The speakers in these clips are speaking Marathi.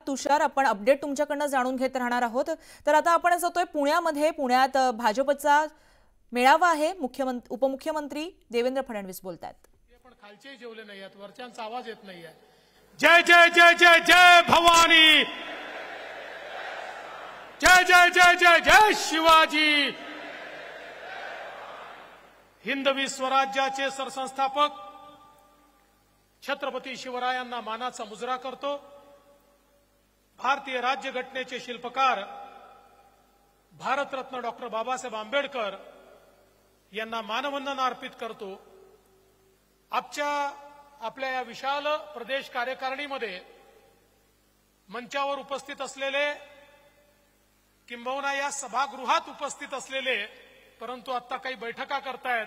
तुषार, आपण अपडेट तुमच्याकडनं जाणून घेत राहणार आहोत। तर आता आपण जातोय पुण्यात भाजपचा मेळावा आहे। उपमुख्यमंत्री देवेंद्र फडणवीस बोलतात। पण खालचे जेवले नाही आहेत, वरच्यांचा आवाज येत नाहीये। जय जय जय जय जय भवानी, जय जय जय जय जय शिवाजी। हिंदवी स्वराज्याचे सरसंस्थापक छत्रपती शिवरायांना मानाचा मुजरा करतो। भारतीय राज्यघटनेचे शिल्पकार भारतरत्न डॉक्टर बाबासाहेब आंबेडकर यांना मानवंदना अर्पित करतो। आपल्या या विशाल प्रदेश कार्यकारिणीमध्ये मंचावर उपस्थित असलेले, किंबहुना या सभागृहात उपस्थित असलेले, परंतु आता काही बैठका करतायत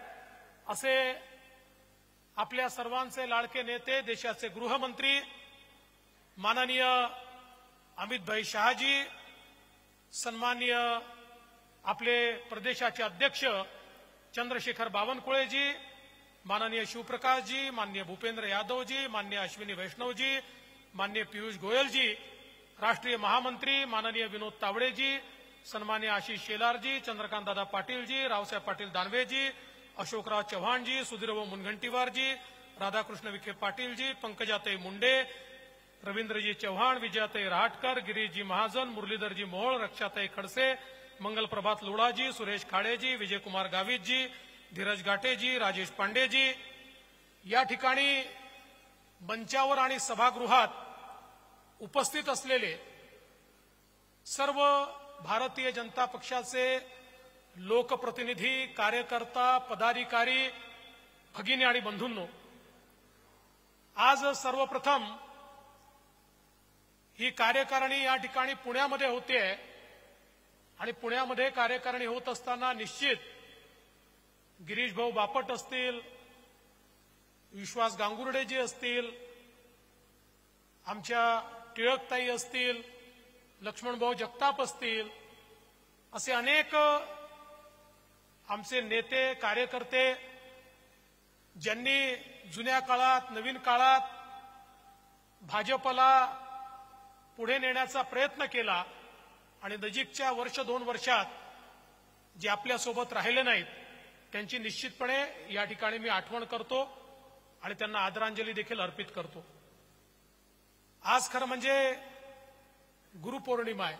असे आपल्या सर्वांचे लाडके नेते, देशाचे गृहमंत्री माननीय अमितभाई शहाजी, सन्माननीय आपले प्रदेशाचे अध्यक्ष चंद्रशेखर बावनकुळेजी, माननीय शिवप्रकाशजी, माननीय भूपेंद्र यादवजी, माननीय अश्विनी वैष्णवजी, माननीय पीयूष गोयलजी, राष्ट्रीय महामंत्री माननीय विनोद तावडेजी, सन्माननीय आशिष शेलारजी, चंद्रकांत दादा पाटीलजी, रावसाहेब पाटील दानवेजी, अशोकराव चव्हाणजी, सुधीरभाऊ मुनगंटीवारजी, राधाकृष्ण विखे पाटीलजी, पंकजाताई मुंडे, रवींद्रजी चव्हाण, विजयाताई रहाटकर, गिरीशजी महाजन, मुरलीधरजी मोहोळ, रक्षाताई खडसे, मंगलप्रभात लोढाजी, सुरेश खाडेजी, विजयकुमार गावितजी, धीरज घाटेजी, राजेश पांडेजी, या ठिकाणी मंचावर आणि सभागृहात उपस्थित असलेले सर्व भारतीय जनता पक्षाचे लोकप्रतिनिधी, कार्यकर्ता, पदाधिकारी, भगिनी आणि बंधूंनो, आज सर्वप्रथम ही कार्यकारिणी या ठिकाणी पुण्यामध्ये होते आणि पुण्यामध्ये कार्यकारिणी होत असताना निश्चित गिरीश भाऊ बापट असतील, विश्वास गांगुर्डेजी असतील, आमच्या टिळकताई असतील, लक्ष्मणभाऊ जगताप असतील, असे अनेक आमचे नेते, कार्यकर्ते ज्यांनी जुन्या काळात, नवीन काळात भाजपला पुढे नेण्याचा प्रयत्न केला आणि नजीकच्या वर्ष 2 वर्षात जे आपल्यासोबत राहिले नाहीत त्यांची निश्चितपणे या ठिकाणी मी आठवण करतो आणि त्यांना आदरांजली देखील अर्पित करतो। आज खरं म्हणजे गुरुपौर्णिमा आहे।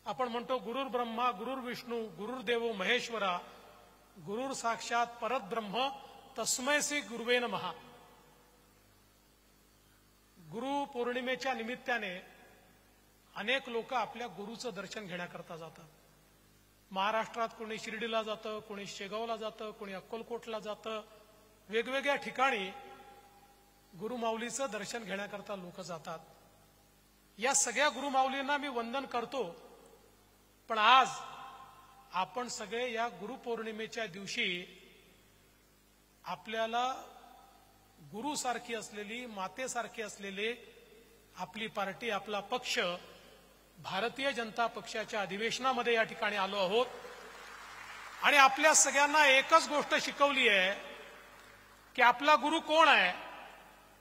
आपण म्हणतो गुरुर ब्रह्मा गुरुर विष्णू गुरुर्देवो महेश्वरा गुरुर साक्षात परब्रह्म तस्मै श्री गुरुवे नमः। गुरु पौर्णिमेच्या निमित्ताने अनेक लोक आपल्या गुरुचं दर्शन घेण्याकरता जातात। महाराष्ट्रात कोणी शिर्डीला जातं, कोणी शेगावला जातं, कोणी अक्कलकोटला जातं, वेगवेगळ्या ठिकाणी गुरुमाऊलीचं दर्शन घेण्याकरता लोक जातात। या सगळ्या गुरुमाऊलींना मी वंदन करतो, पण आज आपण सगळे या गुरुपौर्णिमेच्या दिवशी आपल्याला गुरुसारखी असलेली, मातेसारखी असलेली आपली पार्टी, आपला पक्ष भारतीय जनता पक्षाच्या अधिवेशनामध्ये या ठिकाणी आलो आहोत आणि आपल्या सगळ्यांना एकच गोष्ट शिकवली आहे की आपला गुरु कोण आहे?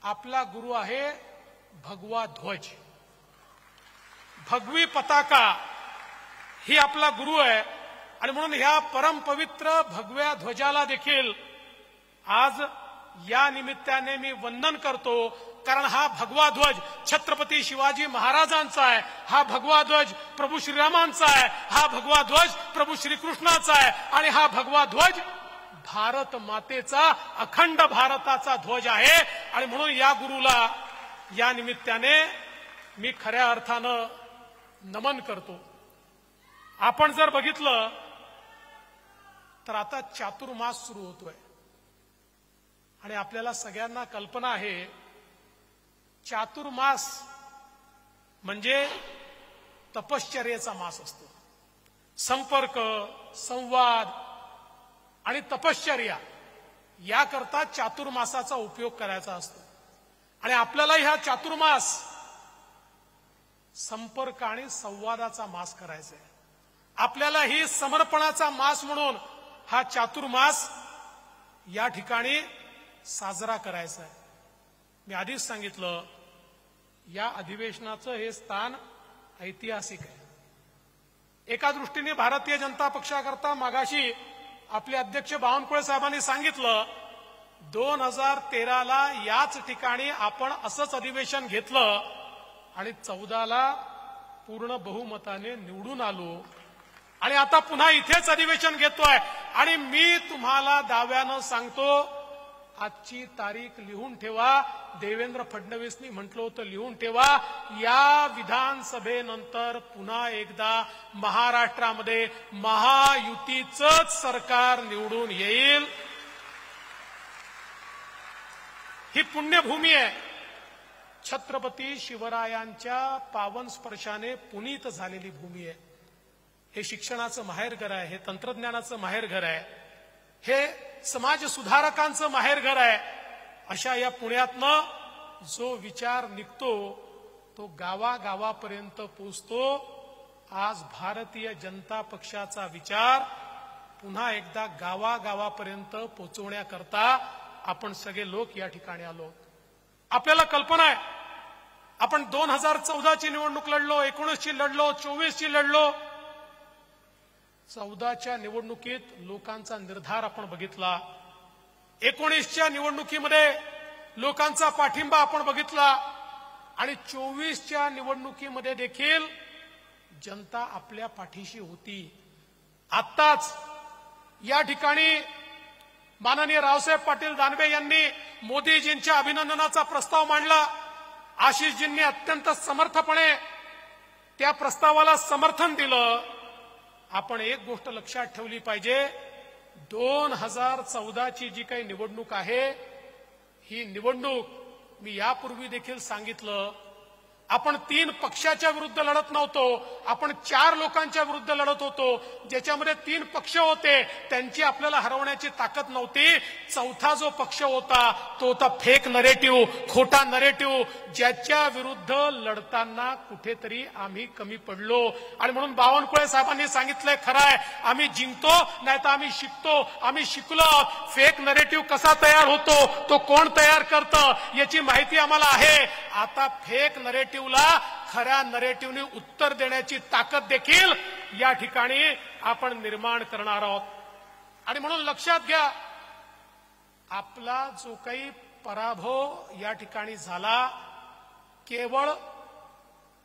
आपला गुरु आहे भगवा ध्वज, भगवी पताका ही आपला गुरु आहे। आणि म्हणून ह्या परमपवित्र भगव्या ध्वजाला देखील आज या निमित्ताने मी वंदन करतो, कारण हा भगवा ध्वज छत्रपती शिवाजी महाराजांचा आहे, हा भगवा ध्वज प्रभू श्रीरामांचा आहे, हा भगवा ध्वज प्रभू श्रीकृष्णाचा आहे आणि हा भगवा ध्वज भारत मातेचा, अखंड भारताचा ध्वज आहे। आणि म्हणून या गुरुला या निमित्ताने मी खऱ्या अर्थानं नमन करतो। आपण जर बघितलं तर आता चातुर्मास सुरू होतोय आणि आपल्याला सगळ्यांना कल्पना आहे चातुर्मास म्हणजे तपश्चर्येचा मास असतो। संपर्क, संवाद आणि तपश्चर्या याकरता चातुर्मासाचा उपयोग करायचा असतो आणि आपल्याला ह्या चातुर्मास संपर्क आणि संवादाचा मास करायचा आहे। आपल्याला ही समर्पणाचा मास म्हणून हा चातुर्मास या ठिकाणी साजरा करायचा आहे। मी आधीच सांगितलं या अधिवेशनाचं हे स्थान ऐतिहासिक आहे. एका दृष्टीने भारतीय जनता पक्षाकरता मागाशी आपले अध्यक्ष बावनकुळे साहेबांनी सांगितलं 2013ला याच ठिकाणी आपण असंच अधिवेशन घेतलं आणि 14ला पूर्ण बहुमताने निवडून आलो आणि आता पुन्हा इथेच अधिवेशन घेतोय. आणि मी तुम्हाला दाव्यानं सांगतो, आजची तारीख लिहून ठेवा. देवेंद्र फडणवीसनी म्हटलं होतं लिहून ठेवा, या विधानसभेनंतर पुन्हा एकदा महाराष्ट्रामध्ये महायुतीचंच सरकार निवडून येईल. ही पुण्यभूमी आहे. छत्रपती शिवरायांच्या पावन स्पर्शाने पुनीत झालेली भूमी आहे. हे शिक्षणाचं माहेरघर आहे, हे तंत्रज्ञानाचं माहेरघर आहे, हे समाज सुधारकांचं माहेरघर आहे. अशा या पुण्यातनं जो विचार निघतो तो गावागावापर्यंत पोचतो. आज भारतीय जनता पक्षाचा विचार पुन्हा एकदा गावागावापर्यंत पोचवण्याकरता आपण सगळे लोक या ठिकाणी आलो. आपल्याला कल्पना आहे, आपण 2014ची निवडणूक लढलो, 19ची लढलो, 24ची लढलो. 14च्या निवडणुकीत लोकांचा निर्धार आपण बघितला. 19च्या निवडणुकीमध्ये लोकांचा पाठिंबा आपण बघितला आणि 24च्या निवडणुकीमध्ये देखील जनता आपल्या पाठीशी होती. आत्ताच या ठिकाणी माननीय रावसाहेब पाटील दानवे यांनी मोदीजींच्या अभिनंदनाचा प्रस्ताव मांडला. आशिषजींनी अत्यंत समर्थपणे त्या प्रस्तावाला समर्थन दिलं. आपण एक गोष्ट लक्षात ठेवली पाहिजे, 2014ची जी काही निवडणूक आहे, ही निवडणूक मी यापूर्वी देखील सांगितलं, आपण 3 पक्षाच्या विरुद्ध लढत नव्हतो, आपण 4 लोकांच्या विरुद्ध लढत होतो. ज्याच्यामध्ये 3 पक्ष होते त्यांची आपल्याला हरवण्याची ताकद नव्हती. 4था जो पक्ष होता तो होता फेक नरेटिव्ह, खोटा नरेटिव्ह, ज्याच्या विरुद्ध लढताना कुठेतरी आम्ही कमी पडलो. आणि म्हणून बावनकुळे साहेबांनी सांगितलंय खरं आहे, आम्ही जिंकतो नाही तर आम्ही शिकतो. आम्ही शिकलो. फेक नरेटिव्ह कसा तयार होतो, तो कोण तयार करतं याची माहिती आम्हाला आहे. आता फेक नरेटिव्हला खऱ्या नरेटिव्हने उत्तर देण्याची ताकद देखील या ठिकाणी आपण निर्माण करणार आहोत. आणि म्हणून लक्षात घ्या, आपला जो काही पराभव या ठिकाणी झाला केवळ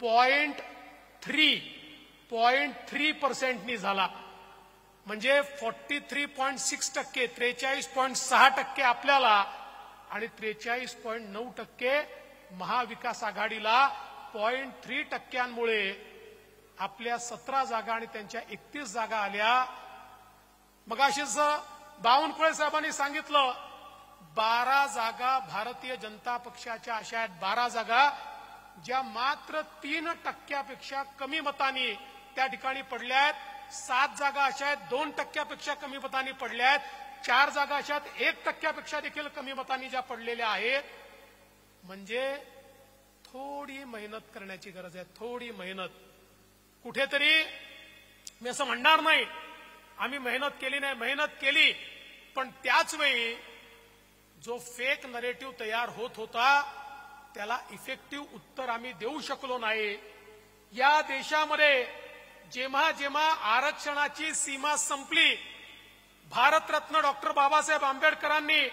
0.3% झाला. म्हणजे 43.6%, 43.6% आपल्याला आणि 43.9% महाविकास आघाडीला. 0.3%मुळे आपल्या 17 जागा आणि त्यांच्या 31 जागा आल्या. मगाशीच बावनकुळे साहेबांनी सांगितलं 12 जागा भारतीय जनता पक्षाच्या अशा आहेत, 12 जागा ज्या मात्र 3% कमी मतांनी त्या ठिकाणी पडल्या आहेत. 7 जागा अशा आहेत 2% कमी मतांनी पडल्या आहेत. 4 जागा अशा आहेत 1% देखील कमी मतांनी ज्या पडलेल्या आहेत. म्हणजे थोडी मेहनत करण्याची गरज आहे, थोडी मेहनत. कुठेतरी मी असं म्हणणार नाही आम्ही मेहनत केली नाही, मेहनत केली, पण त्याच वेळी जो फेक नरेटिव्ह तयार होत होता त्याला इफेक्टिव्ह उत्तर आम्ही देऊ शकलो नाही. या देशामध्ये जेव्हा जेव्हा आरक्षणाची सीमा संपली, भारतरत्न डॉक्टर बाबासाहेब आंबेडकरांनी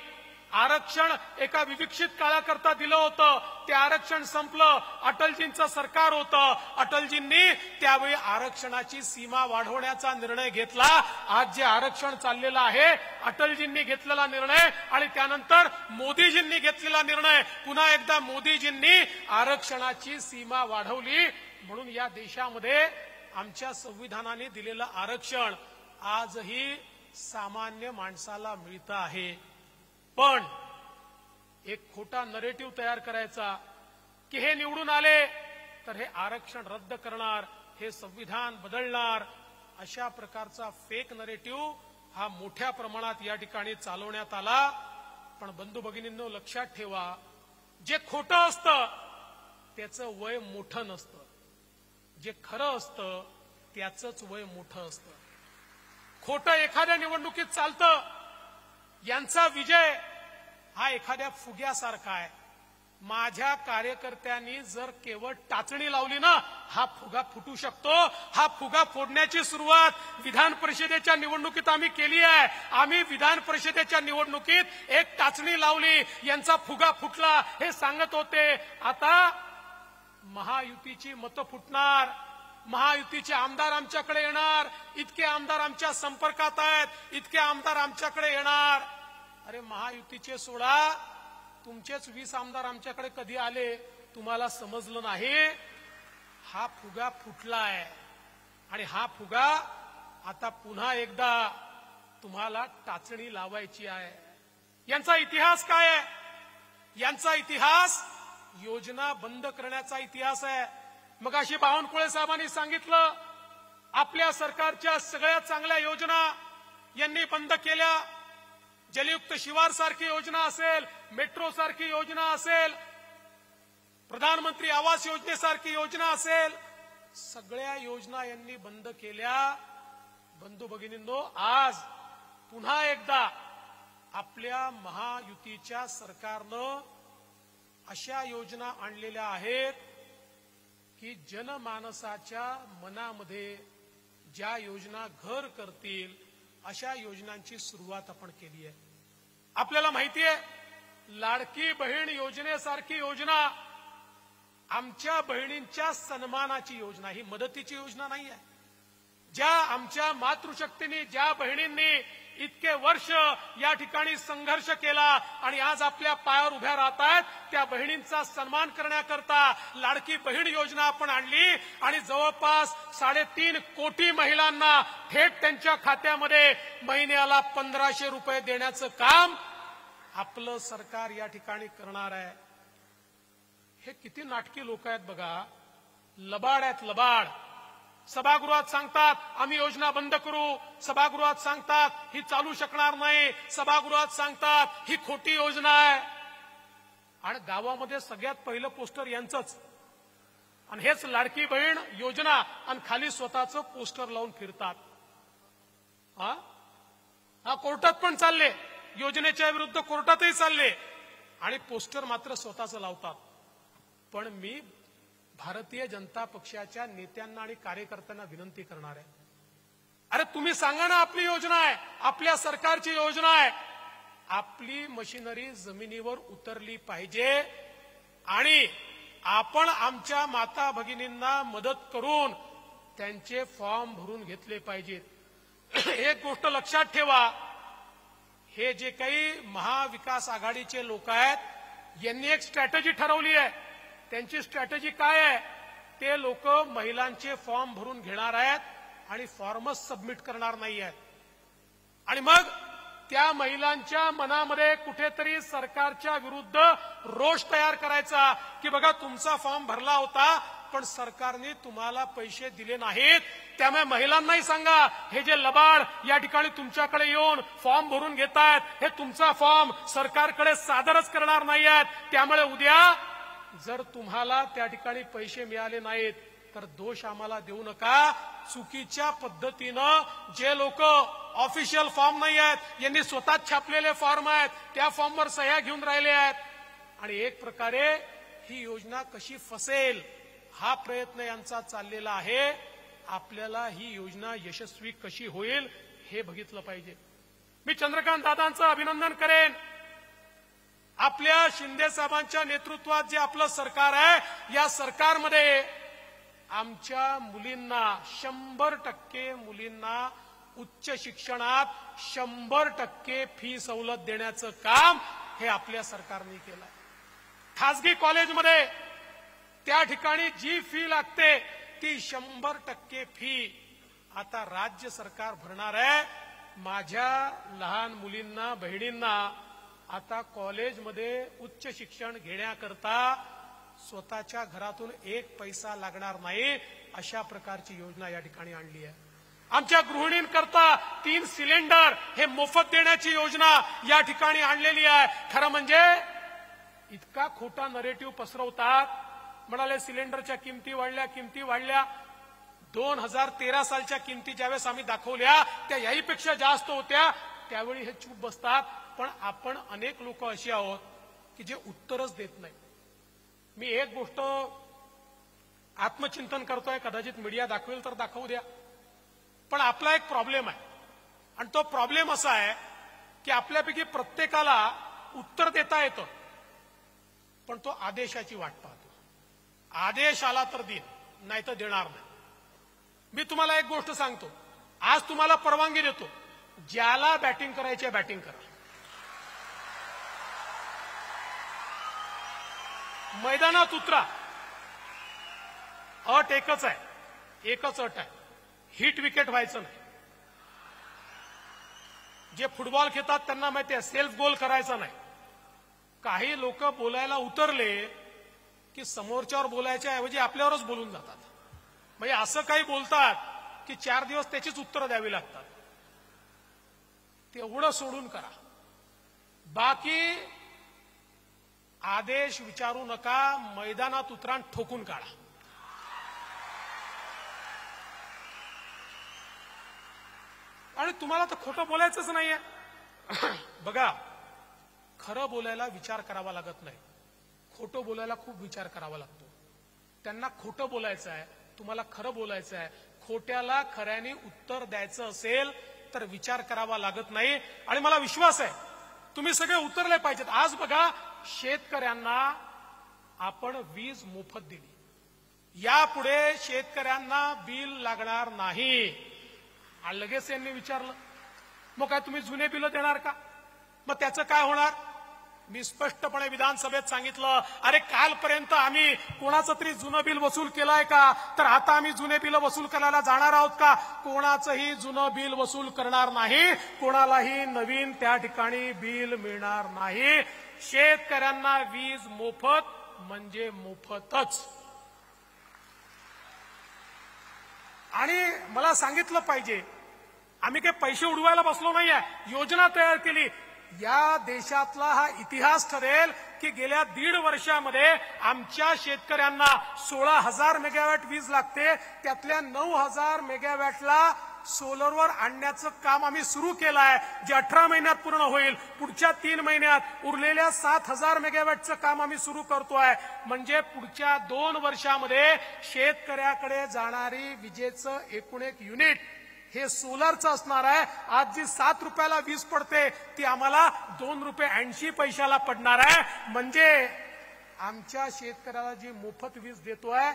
आरक्षण एका विविक्षित काळाकरता दिलं होतं. ते आरक्षण संपलं, अटलजींचं सरकार होतं. अटलजींनी त्यावेळी आरक्षणाची सीमा वाढवण्याचा निर्णय घेतला. आज जे आरक्षण चाललेलं आहे, अटलजींनी घेतलेला निर्णय आणि त्यानंतर मोदीजींनी घेतलेला निर्णय, पुन्हा एकदा मोदीजींनी आरक्षणाची सीमा वाढवली. म्हणून या देशामध्ये आमच्या संविधानाने दिलेलं आरक्षण आजही सामान्य माणसाला मिळतं आहे. पण एक खोटा नरेटिव्ह तयार करायचा की हे निवडून आले तर हे आरक्षण रद्द करणार, हे संविधान बदलणार, अशा प्रकारचा फेक नरेटिव्ह हा मोठ्या प्रमाणात या ठिकाणी चालवण्यात आला. पण बंधू भगिनींनो लक्षात ठेवा, जे खोटं असतं त्याचं वय मोठं नसतं, जे खरं असतं त्याचंच वय मोठं असतं. खोटं एखाद्या निवडणुकीत चालतं. यांचा विजय हा एखाद्या फुग्यासारखा आहे. माझ्या कार्यकर्त्यांनी जर केवळ टाचणी लावली ना, हा फुगा फुटू शकतो. हा फुगा फोडण्याची सुरुवात विधान परिषदेच्या निवडणुकीत आम्ही केली आहे. आम्ही विधान परिषदेच्या निवडणुकीत एक टाचणी लावली, यांचा फुगा फुटला हे सांगत होते. आता महायुतीची मतं फुटणार, महायुतीचे आमदार आमच्याकडे येणार, इतके आमदार आमच्या संपर्कात आहेत, इतके आमदार आमच्याकडे येणार. अरे महायुतीचे सोडा, तुमचेच 20 आमदार आमच्याकडे कधी आले तुम्हाला समजलं नाही. हा फुगा फुटलाय आणि हा फुगा आता पुन्हा एकदा तुम्हाला टाचणी लावायची आहे. यांचा इतिहास काय आहे? यांचा इतिहास योजना बंद करण्याचा इतिहास आहे. मगाशी बावनकुळे साहेबांनी सांगितलं, आपल्या सरकारच्या सगळ्या चांगल्या योजना यांनी बंद केल्या. जलयुक्त शिवार सारखी योजना असेल, मेट्रो सारखी योजना असेल, प्रधानमंत्री आवास योजनेसारखी योजना असेल, सगळ्या योजना यांनी बंद केल्या. बंधू भगिनींनो, आज पुन्हा एकदा आपल्या महायुतीच्या सरकारनं अशा योजना आणलेल्या आहेत की जनमानसाच्या मनामध्ये ज्या योजना घर करतील अशा योजनांची सुरुवात आपण केली आहे. आपल्याला माहिती आहे, लाडकी बहीण योजनेसारखी योजना आमच्या बहिणींच्या सन्मानाची योजना, ही मदतीची योजना नाही आहे. ज्या आमच्या मातृशक्तीने, ज्या बहिणींनी इतके वर्ष या ठिकाणी संघर्ष केला आणि आज आपल्या पायावर उभ्या राहत आहेत, त्या बहिणींचा सन्मान करण्याकरता लाडकी बहीण योजना आपण आणली आणि जवळपास 3.5 कोटी महिलांना थेट त्यांच्या खात्यामध्ये महिन्याला 1500 रुपये देण्याचं काम आपलं सरकार या ठिकाणी करणार आहे. हे किती नाटकी लोक आहेत बघा, लबाड आहेत, लबाड. सभागृहात सांगतात आम्ही योजना बंद करू, सभागृहात सांगतात ही चालू शकणार नाही, सभागृहात सांगतात ही खोटी योजना आहे. आणि गावामध्ये सगळ्यात पहिलं पोस्टर यांचंच, आणि हेच लाडकी बहीण योजना, आणि खाली स्वतःचं पोस्टर लावून फिरतात. हा कोर्टात पण चालले, योजनेच्या विरुद्ध कोर्टातही चालले आणि पोस्टर मात्र स्वतःचं लावतात. पण मी भारतीय जनता पक्षाच्या नेत्यांना आणि कार्यकर्त्यांना विनंती करणार आहे, अरे तुम्ही सांगा ना, आपली योजना आहे, आपल्या सरकारची योजना आहे. आपली मशिनरी जमिनीवर उतरली पाहिजे आणि आपण आमच्या माता भगिनींना मदत करून त्यांचे फॉर्म भरून घेतले पाहिजेत. एक गोष्ट लक्षात ठेवा, हे जे काही महाविकास आघाडीचे लोक आहेत यांनी एक स्ट्रॅटेजी ठरवली आहे. त्यांची स्ट्रॅटेजी काय आहे? ते लोक महिलांचे फॉर्म भरून घेणार आहेत आणि फॉर्मच सबमिट करणार नाही आहेत. आणि मग त्या महिलांच्या मनामध्ये कुठेतरी सरकारच्या विरुद्ध रोष तयार करायचा की बघा तुमचा फॉर्म भरला होता पण सरकारने तुम्हाला पैसे दिले नाहीत. त्यामुळे महिलांनाही सांगा, हे जे लबाड या ठिकाणी तुमच्याकडे येऊन फॉर्म भरून घेतायत, हे तुमचा फॉर्म सरकारकडे सादरच करणार नाही आहेत. त्यामुळे उद्या जर तुम्हाला त्या ठिकाणी पैसे मिळाले नाहीत तर दोष आम्हाला देऊ नका. चुकीच्या पद्धतीनं जे लोक ऑफिशियल फॉर्म नाही आहेत, यांनी स्वतः छापलेले फॉर्म आहेत, त्या फॉर्मवर सह्या घेऊन राहिले आहेत आणि एक प्रकारे ही योजना कशी फसेल हा प्रयत्न यांचा चाललेला आहे. आपल्याला ही योजना यशस्वी कशी होईल हे बघितलं पाहिजे. मी चंद्रकांत दादांचं अभिनंदन करेन. आपल्या शिंदे साहेबांच्या नेतृत्वात जे आपलं सरकार आहे, या सरकारमध्ये आमच्या मुलींना 100% मुलींना उच्च शिक्षणात 100% फी सवलत देण्याचं काम हे आपल्या सरकारने केलं. खासगी कॉलेजमध्ये त्या ठिकाणी जी फी लागते ती 100% फी आता राज्य सरकार भरणार आहे. माझ्या लहान मुलींना, बहिणींना आता कॉलेजमध्ये उच्च शिक्षण घेण्याकरता स्वतःच्या घरातून एक पैसा लागणार नाही, अशा प्रकारची योजना या ठिकाणी आणली आहे. आमच्या गृहिणींकरता 3 सिलेंडर हे मोफत देण्याची योजना या ठिकाणी आणलेली आहे. खरं म्हणजे इतका खोटा नरेटिव्ह पसरवतात. म्हणाले सिलेंडरच्या किमती वाढल्या. 2013 सालच्या किमती ज्यावेळेस आम्ही दाखवल्या त्या याहीपेक्षा जास्त होत्या. त्यावेळी हे चूप बसतात. पण आपण अनेक लोक अशी आहोत की जे उत्तरच देत नाही. मी एक गोष्ट आत्मचिंतन करतोय, कदाचित मीडिया दाखवेल तर दाखवू द्या, पण आपला एक प्रॉब्लेम आहे आणि तो प्रॉब्लेम असा आहे की आपल्यापैकी प्रत्येकाला उत्तर देता येतं, पण तो आदेशाची वाट पाहतो. आदेश आला तर देईन, नाही तर देणार नाही. मी तुम्हाला एक गोष्ट सांगतो, आज तुम्हाला परवानगी देतो, ज्याला बॅटिंग करायची आहे बॅटिंग करा. मैदानात उतरा. अट एकच आहे, एकच अट आहे, हिट विकेट व्हायचं नाही. जे फुटबॉल खेळतात त्यांना माहिती आहे, सेल्फ गोल करायचा नाही. काही लोक बोलायला उतरले की समोरच्यावर बोलायच्या ऐवजी आपल्यावरच बोलून जातात. म्हणजे असं काही बोलतात की 4 दिवस त्याचीच उत्तरं द्यावी लागतात. तेवढं सोडून करा. बाकी आदेश विचारू नका, मैदानात उतरा, ठोकून काढा. आणि तुम्हाला तर खोटं बोलायचंच नाहीये. बघा, खरं बोलायला विचार करावा लागत नाही, खोटं बोलायला खूप विचार करावा लागतो. त्यांना खोटं बोलायचं आहे, तुम्हाला खरं बोलायचं आहे. खोट्याला खऱ्याने उत्तर द्यायचं असेल तर विचार करावा लागत नाही. आणि मला विश्वास आहे तुम्ही सगळे उतरले पाहिजेत. आज बघा, शेतकऱ्यांना आपण वीज मोफत दिली, यापुढे शेतकऱ्यांना बिल लागणार नाही. आणि लगेच यांनी विचारलं, मग काय तुम्ही जुने बिल देणार का? मग त्याचं काय होणार? मी स्पष्टपणे विधानसभेत सांगितलं, अरे कालपर्यंत आम्ही कोणाचं तरी जुनं बिल वसूल केलंय का? तर आता आम्ही जुने बिल वसूल करायला जाणार आहोत का? कोणाचंही जुनं बिल वसूल करणार नाही, कोणालाही नवीन त्या ठिकाणी बिल मिळणार नाही. शेतकऱ्यांना वीज मोफत म्हणजे मोफतच. आणि मला सांगितलं पाहिजे, आम्ही काही पैसे उडवायला बसलो नाहीये, योजना तयार केली. या देशातला हा इतिहास ठरेल की गेल्या 1.5 वर्षामध्ये आमच्या शेतकऱ्यांना 16,000 मेगावॅट वीज लागते, त्यातल्या 9,000 मेगावॅटला सोलरवर आणण्याचं काम आम्ही सुरू केलं आहे, जे 18 महिन्यात पूर्ण होईल. पुढच्या 3 महिन्यात उरलेल्या 7,000 मेगावॅटचं काम आम्ही सुरू करतोय. म्हणजे पुढच्या 2 वर्षामध्ये शेतकऱ्याकडे जाणारी विजेचं एकूण एक युनिट हे सोलरचं असणार आहे. आज जी 7 रुपयाला वीज पडते ती आम्हाला 2 रुपये 80 पैशाला पडणार आहे. म्हणजे आमच्या शेतकऱ्याला जी मोफत वीज देतोय,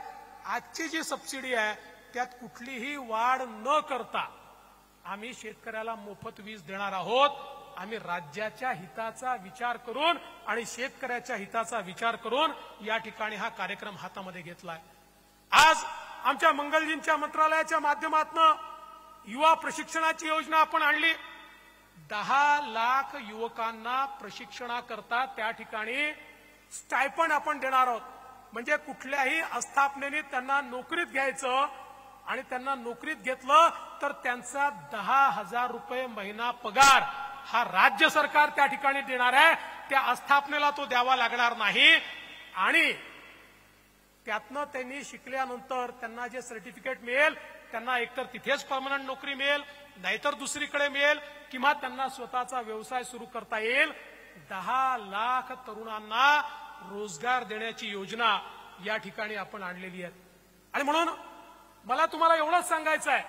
आजची जी सबसिडी आहे त्यात कुठलीही वाढ न करता आम्ही शेतकऱ्याला मोफत वीज देणार आहोत. आम्ही राज्याच्या हिताचा विचार करून आणि शेतकऱ्याच्या हिताचा विचार करून या ठिकाणी हा कार्यक्रम हातामध्ये घेतलाय. आज आमच्या मंगलजींच्या मंत्रालयाच्या माध्यमातून युवा प्रशिक्षणाची योजना आपण आणली. 10 लाख युवकांना प्रशिक्षणाकरता त्या ठिकाणी स्टायपंड आपण देणार आहोत. म्हणजे कुठल्याही आस्थापनेने त्यांना नोकरीत घ्यायचं आणि त्यांना नोकरीत घेतलं तर त्यांचा 10,000 रुपये महिना पगार हा राज्य सरकार त्या ठिकाणी देणार आहे. त्या आस्थापनेला तो द्यावा लागणार नाही. आणि त्यातनं त्यांनी शिकल्यानंतर त्यांना जे सर्टिफिकेट मिळेल, त्यांना एकतर तिथेच परमनंट नोकरी मिळेल, नाहीतर दुसरीकडे मिळेल, किंवा त्यांना स्वतःचा व्यवसाय सुरू करता येईल. 10 लाख तरुणांना रोजगार देण्याची योजना या ठिकाणी आपण आणलेली आहे. आणि म्हणून मला तुम्हाला एवढंच सांगायचं आहे,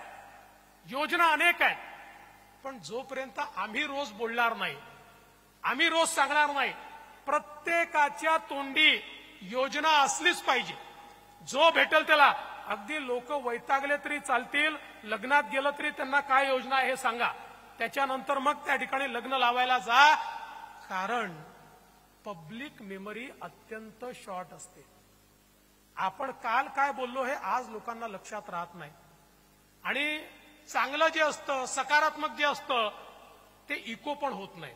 योजना अनेक आहेत, पण जोपर्यंत आम्ही रोज बोलणार नाही, आम्ही रोज सांगणार नाही, प्रत्येकाच्या तोंडी योजना असलीच पाहिजे. जो भेटेल त्याला, अगदी लोक वैतागले तरी चालतील, लग्नात गेलं तरी त्यांना काय योजना आहे हे सांगा, त्याच्यानंतर मग त्या ठिकाणी लग्न लावायला जा. कारण पब्लिक मेमरी अत्यंत शॉर्ट असते. आपण काल काय बोललो हे आज लोकांना लक्षात राहत नाही. आणि चांगलं जे असतं, सकारात्मक जे असतं ते इको पण होत नाही.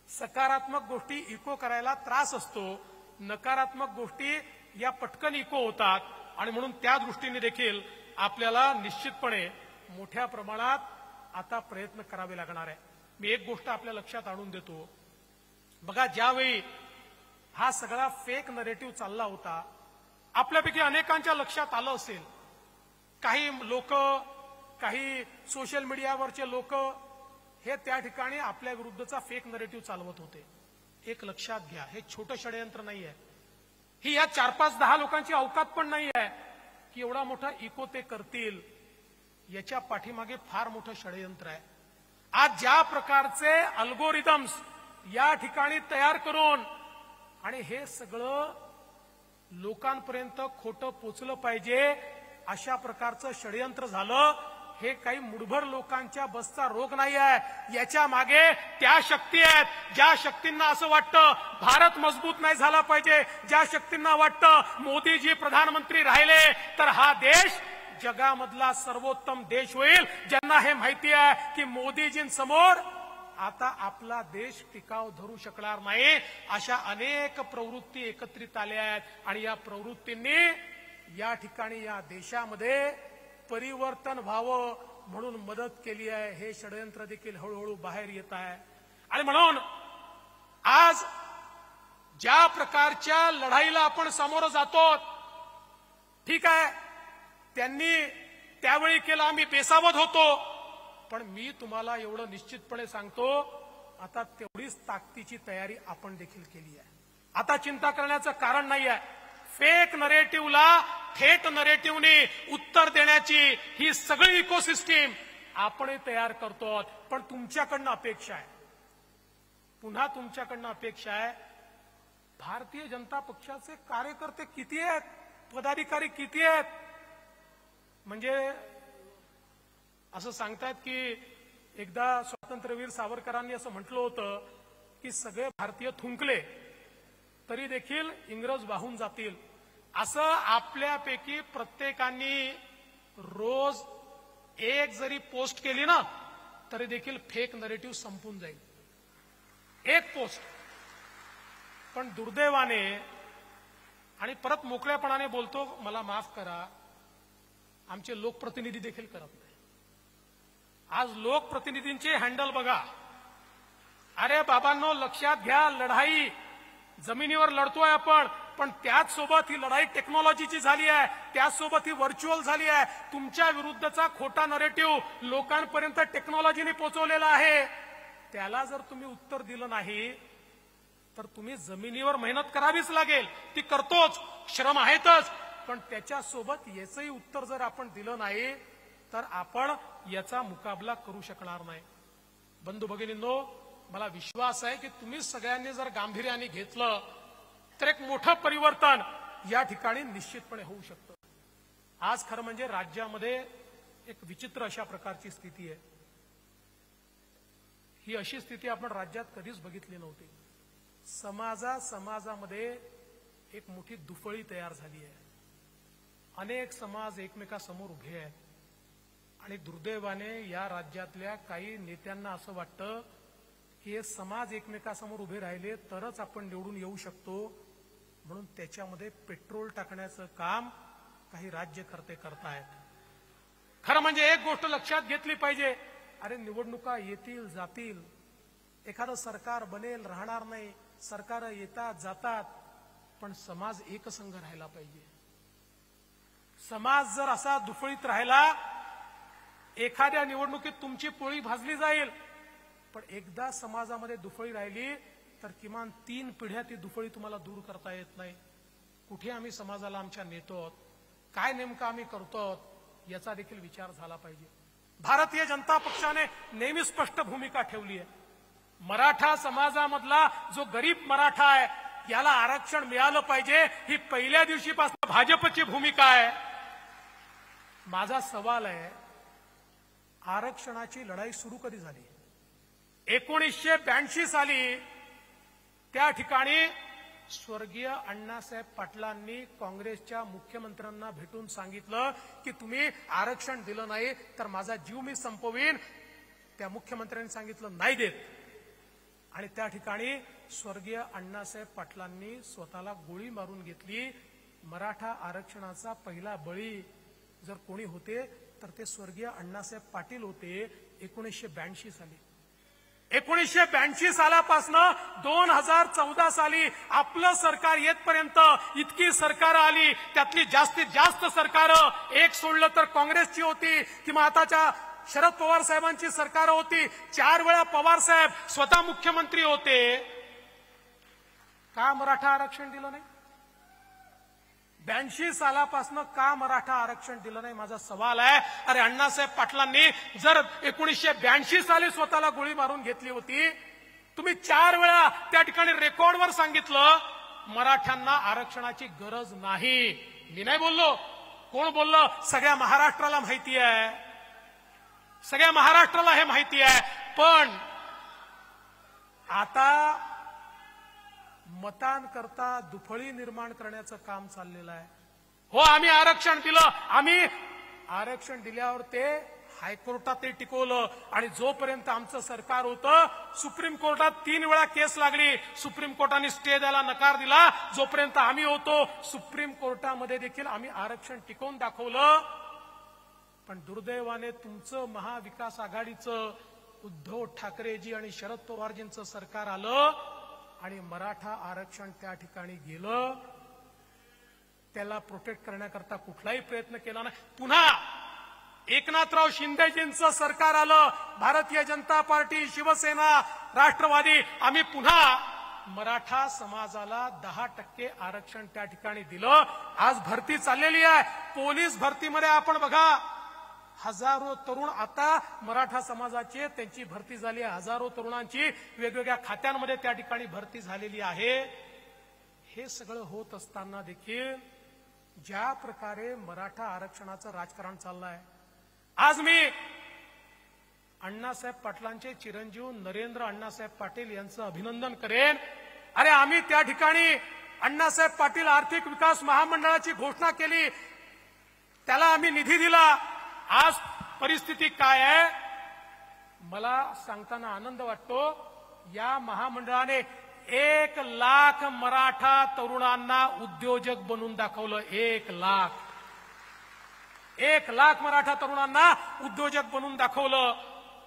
सकारात्मक गोष्टी इको करायला त्रास असतो, नकारात्मक गोष्टी या पटकन इको होतात. आणि म्हणून त्या दृष्टीने देखील आपल्याला निश्चितपणे मोठ्या प्रमाणात आता प्रयत्न करावे लागणार आहे. मी एक गोष्ट आपल्या लक्षात आणून देतो. बघा, ज्यावेळी हा सगळा फेक नरेटिव्ह चालला होता, आपल्यापैकी अनेकांच्या लक्षात आलं असेल, काही लोक, काही सोशल मीडियावरचे लोक हे त्या ठिकाणी आपल्या विरुद्धचा फेक नरेटिव्ह चालवत होते. एक लक्षात घ्या, हे छोटं षडयंत्र नाहीये, ही या 4-5-10 लोकांची अवकात पण नाही आहे की एवढा मोठा इको ते करतील. याच्या पाठीमागे फार मोठं षडयंत्र आहे. आज ज्या प्रकारचे अल्गोरिदम्स या ठिकाणी तयार करून आणि हे सगळं लोकांपर्यंत खोटं पोचलं पाहिजे अशा प्रकारचं षडयंत्र झालं. हे काही मुठभर लोकांच्या बसचा रोग नाही आहे. याच्या मागे त्या शक्ती आहेत ज्या शक्तींना असं वाटतं भारत मजबूत नाही झाला पाहिजे, ज्या शक्तींना वाटतं मोदीजी प्रधानमंत्री राहिले तर हा देश जगामधला सर्वोत्तम देश होईल. ज्यांना हे माहिती आहे की मोदीजींसमोर आता आपला देश टिकाव धरू शकणार नाही, अशा अनेक प्रवृत्ती एकत्रित आल्या आहेत. आणि या प्रवृत्तींनी या ठिकाणी या देशामध्ये परिवर्तन व्हावं म्हणून मदत केली आहे. हे षडयंत्र देखील हळूहळू बाहेर येत आहे. आणि म्हणून आज ज्या प्रकारच्या लढाईला आपण सामोरं जातो, ठीक आहे त्यांनी त्यावेळी केलं, आम्ही बेसावध होतो, पण मी तुम्हाला एवढं निश्चितपणे सांगतो आता तेवढीच ताकदीची तयारी आपण देखील केली आहे. आता चिंता करण्याचं कारण नाही आहे. फेक नरेटिव्हला थेट नरेटिव्हने उत्तर देण्याची ही सगळी इकोसिस्टीम आपण तयार करतो. पण तुमच्याकडनं अपेक्षा आहे, पुन्हा तुमच्याकडनं अपेक्षा आहे, भारतीय जनता पक्षाचे कार्यकर्ते किती आहेत, पदाधिकारी किती आहेत. म्हणजे असं सांगतायत की एकदा स्वातंत्र्यवीर सावरकरांनी असं म्हटलं होतं की सगळे भारतीय थुंकले तरी देखील इंग्रज वाहून जातील. असं आपल्यापैकी प्रत्येकाने रोज एक जरी पोस्ट केली ना तरी देखील फेक नरेटिव्ह संपून जाईल, एक पोस्ट. पण दुर्दैवाने, आणि परत मोकळ्यापणाने बोलतो, मला माफ करा, आमचे लोकप्रतिनिधी देखील करत नाही. आज लोकप्रतिनिधींचे हँडल बघा. अरे बाबांनो, लक्षात घ्या, लढाई जमिनीवर लढतोय आपण, पण त्याच सोबत ही लढाई टेक्नॉलॉजीची झाली आहे, त्याच सोबत ही व्हर्च्युअल झाली आहे. तुमच्या विरुद्धचा खोटा नरेटिव्ह लोकांपर्यंत टेक्नॉलॉजीने पोहोचवलेला आहे. त्याला जर तुम्ही उत्तर दिलं नाही तर तुम्ही जमिनीवर मेहनत करावीच लागेल. ती करतोच, श्रम आहेतच, पण त्याच्यासोबत याचंही उत्तर जर आपण दिलं नाही तर आपण याचा मुकाबला करू शकणार नाही. बंधू भगिनींनो, मला विश्वास आहे की तुम्ही सगळ्यांनी जर गांभीर्याने घेतलं तर एक मोठं परिवर्तन या ठिकाणी निश्चितपणे होऊ शकतं. आज खरं म्हणजे राज्यामध्ये एक विचित्र अशा प्रकारची स्थिती आहे. ही अशी स्थिती आपण राज्यात कधीच बघितली नव्हती. समाजामध्ये एक मोठी दुफळी तयार झाली आहे. अनेक समाज एकमेकासमोर उभे आहेत आणि दुर्दैवाने या राज्यातल्या काही नेत्यांना असं वाटतं की हे समाज एकमेकासमोर उभे राहिले तरच आपण निवडून येऊ शकतो, म्हणून त्याच्यामध्ये पेट्रोल टाकण्याचं काम काही राज्यकर्ते करतायत. खरं म्हणजे एक गोष्ट लक्षात घेतली पाहिजे, अरे निवडणुका येतील जातील, एखादं सरकार बनेल राहणार नाही, सरकार येतात जातात, पण समाज एकसंघ राहायला पाहिजे. समाज जर असा दुफळीत राहिला, एखाद्या निवडणुकीत तुमची पोळी भाजली जाईल, पण एकदा समाजामध्ये दुफळी राहिली तर किमान 3 पिढ्या ती दुफळी तुम्हाला दूर करता येत नाही. कुठे आम्ही समाजाला आमच्या नेतो, काय नेमकं आम्ही करतो, याचा देखील विचार झाला पाहिजे. भारतीय जनता पक्षाने नेहमी स्पष्ट भूमिका ठेवली आहे. मराठा समाजामधला जो गरीब मराठा आहे याला आरक्षण मिळालं पाहिजे, ही पहिल्या दिवशीपासून भाजपची भूमिका आहे. माझा सवाल आहे, आरक्षणाची लढाई सुरू कधी झाली? 1982 साली त्या ठिकाणी स्वर्गीय अण्णासाहेब पाटलांनी काँग्रेसच्या मुख्यमंत्र्यांना भेटून सांगितलं की तुम्ही आरक्षण दिलं नाही तर माझा जीव मी संपवीन. त्या मुख्यमंत्र्यांनी सांगितलं नाही देत, आणि त्या ठिकाणी स्वर्गीय अण्णासाहेब पाटलांनी स्वतःला गोळी मारून घेतली. मराठा आरक्षणाचा पहिला बळी जर कोणी होते तर ते स्वर्गीय अण्णासाहेब पाटील होते. 1982 साली. 1982 सालापासनं 2014 साली आपलं सरकार येतपर्यंत इतकी सरकारं आली, त्यातली जास्तीत जास्त सरकारं एक सोडलं तर काँग्रेसची होती किंवा आताच्या शरद पवार साहेबांची सरकार होती. 4 वेळा पवार साहेब स्वतः मुख्यमंत्री होते. का मराठा आरक्षण दिलं नाही? 82 सालापासून का मराठा आरक्षण दिलं नाही, माझा सवाल आहे. अरे अण्णासाहेब पाटलांनी जर 1982 साली स्वतःला गोळी मारून घेतली होती, तुम्ही 4 वेळा त्या ठिकाणी रेकॉर्डवर सांगितलं मराठ्यांना आरक्षणाची गरज नाही. मी नाही बोललो, कोण बोललं? सगळ्या महाराष्ट्राला माहिती आहे, सगळ्या महाराष्ट्राला हे माहिती आहे. पण आता मतांकरता दुफळी निर्माण करण्याचं काम चाललेलं आहे. हो, आम्ही आरक्षण दिलं, आम्ही आरक्षण दिल्यावर ते हायकोर्टात ते टिकवलं आणि जोपर्यंत आमचं सरकार होतं सुप्रीम कोर्टात 3 वेळा केस लागली, सुप्रीम कोर्टाने स्टे द्यायला नकार दिला. जोपर्यंत आम्ही होतो सुप्रीम कोर्टामध्ये देखील आम्ही आरक्षण टिकवून दाखवलं. पण दुर्दैवाने तुमचं महाविकास आघाडीचं उद्धव ठाकरेजी आणि शरद पवारजींचं सरकार आलं आणि मराठा आरक्षण त्या ठिकाणी गेलं. त्याला प्रोटेक्ट करण्याकरता कुठलाही प्रयत्न केला नाही. पुन्हा एकनाथराव शिंदेजींचं सरकार आलं, भारतीय जनता पार्टी, शिवसेना, राष्ट्रवादी, आम्ही पुन्हा मराठा समाजाला 10% आरक्षण त्या ठिकाणी दिलं. आज भरती चाललेली आहे. पोलीस भरतीमध्ये आपण बघा, हजारो तरुण आता मराठा समाजाचे त्यांची भरती झाली आहे. हजारो तरुणांची वेगवेगळ्या खात्यांमध्ये त्या ठिकाणी भरती झालेली आहे. हे सगळं होत असताना देखील ज्या प्रकारे मराठा आरक्षणाचं राजकारण चाललंय, आज मी अण्णासाहेब पाटलांचे चिरंजीव नरेंद्र अण्णासाहेब पाटील यांचं अभिनंदन करेन. अरे आम्ही त्या ठिकाणी अण्णासाहेब पाटील आर्थिक विकास महामंडळाची घोषणा केली, त्याला आम्ही निधी दिला. आज परिस्थिती काय आहे मला सांगताना आनंद वाटतो. या महामंडळाने 1 लाख मराठा तरुणांना उद्योजक बनवून दाखवलं. 1 लाख मराठा तरुणांना उद्योजक बनवून दाखवलं.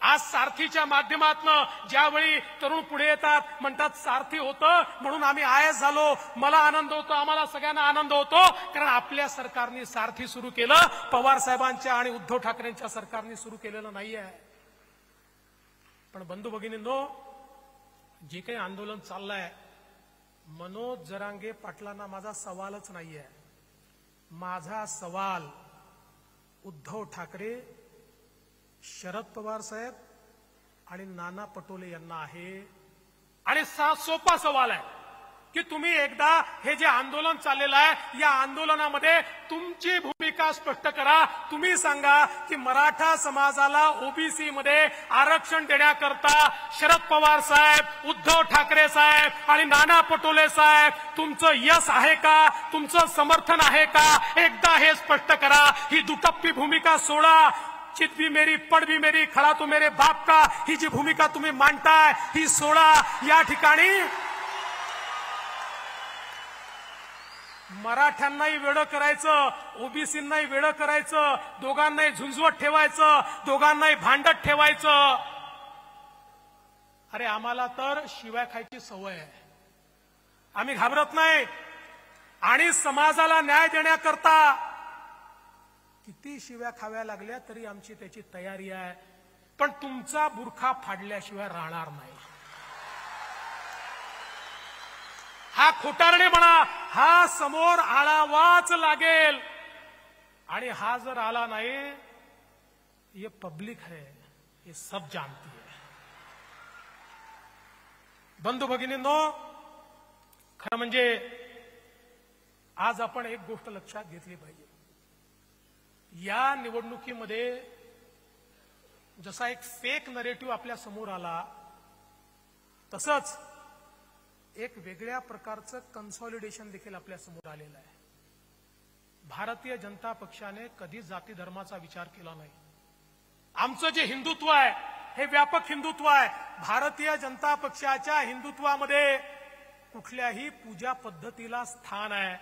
आज सारथीच्या माध्यमातून ज्यावेळी तरुण पुढे येतात, म्हणतात सारथी होतं म्हणून आम्ही आयएस झालो. मला आनंद होतो, आम्हाला सगळ्यांना आनंद होतो, कारण आपल्या सरकारने सारथी सुरू केलं. पवार साहेबांच्या आणि उद्धव ठाकरेंच्या सरकारने सुरू केलेलं नाहीये. पण बंधू भगिनींनो, जे काही आंदोलन चाललंय, मनोज जरांगे पाटलांना माझा सवालच नाहीये. माझा सवाल उद्धव ठाकरे, शरद पवार साहेब आणि नाना पटोले यांना आहे. आणि सोपा सवाल आहे की तुम्ही एकदा हे जे आंदोलन चाललेलं आहे, या आंदोलनामध्ये तुमची भूमिका स्पष्ट करा. तुम्ही सांगा की मराठा समाजाला ओबीसी मध्ये आरक्षण देण्याकरता शरद पवार साहेब, उद्धव ठाकरे साहेब आणि नाना पटोले साहेब तुमचं यश आहे का, तुमचं समर्थन आहे का? एकदा हे स्पष्ट करा. ही दुटप्पी भूमिका सोडा. चित भी मेरी, पड भी मेरी, खडा तो मेरे बाप का, ही जी भूमिका तुम्ही मांडताय ही सोडा. या ठिकाणी मराठ्यांनाही वेडं करायचं, ओबीसींनाही वेडं करायचं, दोघांनाही झुंजवत ठेवायचं, दोघांनाही भांडत ठेवायचं. अरे आम्हाला तर शिव्या खायची सवय आहे, आम्ही घाबरत नाही. आणि समाजाला न्याय देण्याकरता किती शिव्या खाव्या लागल्या तरी आमची त्याची तयारी आहे. पण तुमचा बुरखा फाडल्याशिवाय राहणार नाही. हा खोटारडेपणा, हा समोर आळावाच लागेल. आणि हा जर आला नाही, ये पब्लिक है, ये सब जानती है. बंधू भगिनींनो, खरं म्हणजे आज आपण एक गोष्ट लक्षात घेतली पाहिजे. या निवडणुकीमध्ये जसा एक फेक नरेटिव्ह आपल्या समोर आला, तसंच एक वेगळ्या प्रकारचं कन्सॉलिडेशन देखील आपल्या समोर आलेलं आहे. भारतीय जनता पक्षाने कधी जाती धर्माचा विचार केला नाही. आमचं जे हिंदुत्व आहे हे व्यापक हिंदुत्व आहे. भारतीय जनता पक्षाच्या हिंदुत्वामध्ये कुठल्याही पूजा पद्धतीला स्थान आहे.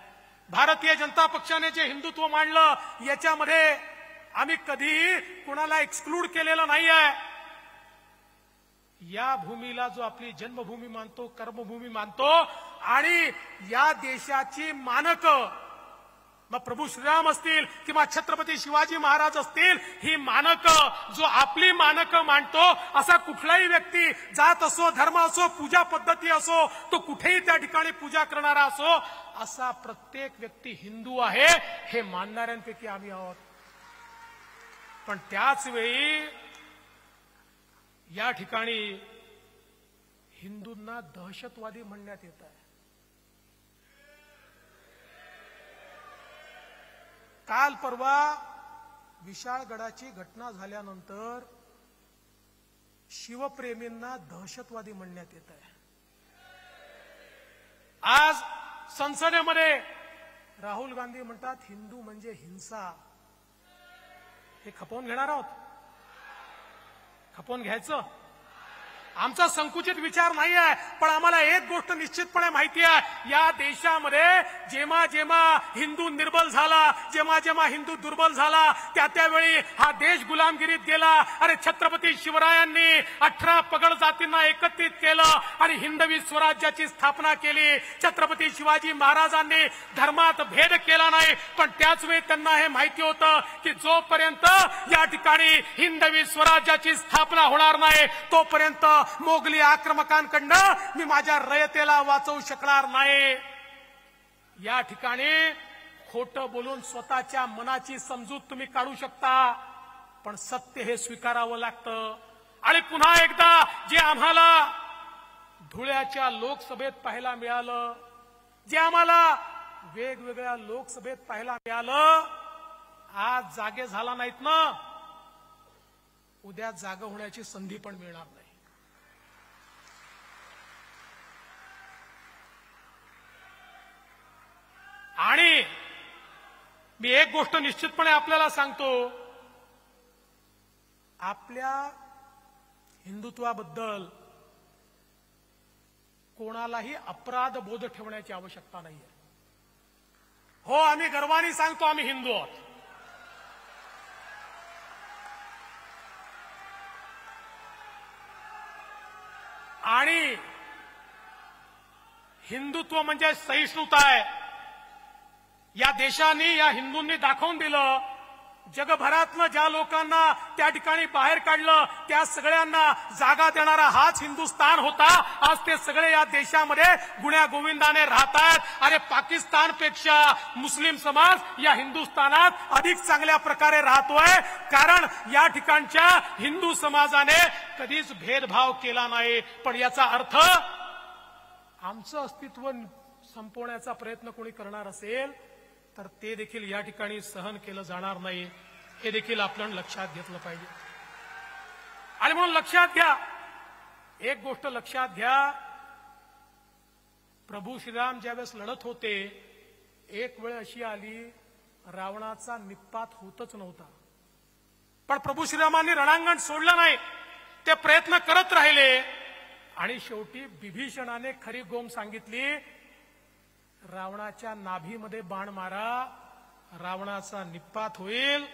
भारतीय जनता पक्षाने जे हिंदुत्व मांडलं याच्यामध्ये आम्ही कधीही कुणाला एक्सक्लूड केलेलं नाहीये. या भूमीला जो आपली जन्मभूमी मानतो, कर्मभूमी मानतो, आणि या देशाची मानकं, मग प्रभू श्रीराम असतील किंवा छत्रपती शिवाजी महाराज असतील, ही मानकं, जो आपली मानकं मांडतो, असा कुठलाही व्यक्ती, जात असो, धर्म असो, पूजा पद्धती असो, तो कुठेही त्या ठिकाणी पूजा करणारा असो, असा प्रत्येक व्यक्ती हिंदू आहे हे मानणाऱ्यांपैकी आम्ही आहोत. पण त्याच वेळी या ठिकाणी हिंदूंना दहशतवादी म्हणण्यात येत आहे. काल परवा विशाळगडाची घटना झाल्यानंतर शिवप्रेमींना दहशतवादी म्हणण्यात येत आहे. आज संसदेमध्ये राहुल गांधी म्हणतात हिंदू म्हणजे हिंसा. हे खपवून घेणार आहोत? खपवून घ्यायचं? आमचा संकुचित विचार नाही आहे, पण आम्हाला एक गोष्ट निश्चितपणे माहिती आहे, या देशामध्ये जेव्हा जेव्हा हिंदू निर्बल झाला, जेव्हा जेव्हा हिंदू दुर्बल झाला, त्यावेळी हा देश गुलामगिरीत गेला. अरे छत्रपती शिवरायांनी 18 पगड जातींना एकत्रित केलं आणि हिंदवी स्वराज्याची स्थापना केली. छत्रपती शिवाजी महाराजांनी धर्मात भेद केला नाही, पण त्याच वेळी त्यांना हे माहिती होतं की जोपर्यंत या ठिकाणी हिंदवी स्वराज्याची स्थापना होणार नाही तोपर्यंत मोगली आक्रमकांकडनं मी माझ्या रयतेला वाचवू शकणार नाही. या ठिकाणी खोटं बोलून स्वतःच्या मनाची समजूत तुम्ही काढू शकता, पण सत्य हे स्वीकारावं लागतं. आणि पुन्हा एकदा जे आम्हाला धुळ्याच्या लोकसभेत पाहायला मिळालं, जे आम्हाला वेगवेगळ्या लोकसभेत पाहायला मिळालं, आज जागे झाला नाहीत ना, उद्या जागा होण्याची संधी पण मिळणार नाही. आणि मी एक गोष्ट निश्चितपणे आपल्याला सांगतो, आपल्या हिंदुत्वाबद्दल कोणालाही अपराध बोध ठेवण्याची आवश्यकता नाहीये. हो, आम्ही गर्वाने सांगतो आम्ही हिंदू आहोत. आणि हिंदुत्व म्हणजे सहिष्णुता आहे. या देशाने, या हिंदूंनी दाखवून दिलं, जगभरातनं ज्या लोकांना त्या ठिकाणी बाहेर काढलं त्या सगळ्यांना जागा देणारा हाच हिंदुस्थान होता. आज ते सगळे या देशामध्ये गुण्या गोविंदाने राहतात. अरे पाकिस्तानपेक्षा मुस्लिम समाज या हिंदुस्थानात अधिक चांगल्या प्रकारे राहतोय, कारण या ठिकाणच्या हिंदू समाजाने कधीच भेदभाव केला नाही. पण याचा अर्थ आमचं अस्तित्व संपवण्याचा प्रयत्न कोणी करणार असेल तर ते देखील या ठिकाणी सहन केलं जाणार नाही, हे देखील आपण लक्षात घेतलं पाहिजे. आणि म्हणून लक्षात घ्या, एक गोष्ट लक्षात घ्या, प्रभू श्रीराम ज्यावेळेस लढत होते, एक वेळ अशी आली रावणाचा निपात होतच नव्हता, पण प्रभू श्रीरामांनी रणांगण सोडलं नाही, ते प्रयत्न करत राहिले. आणि शेवटी विभीषणाने खरी गोम सांगितली, रावणाच्या नाभीमध्ये बाण मारा, रावणाचा निपात होईल.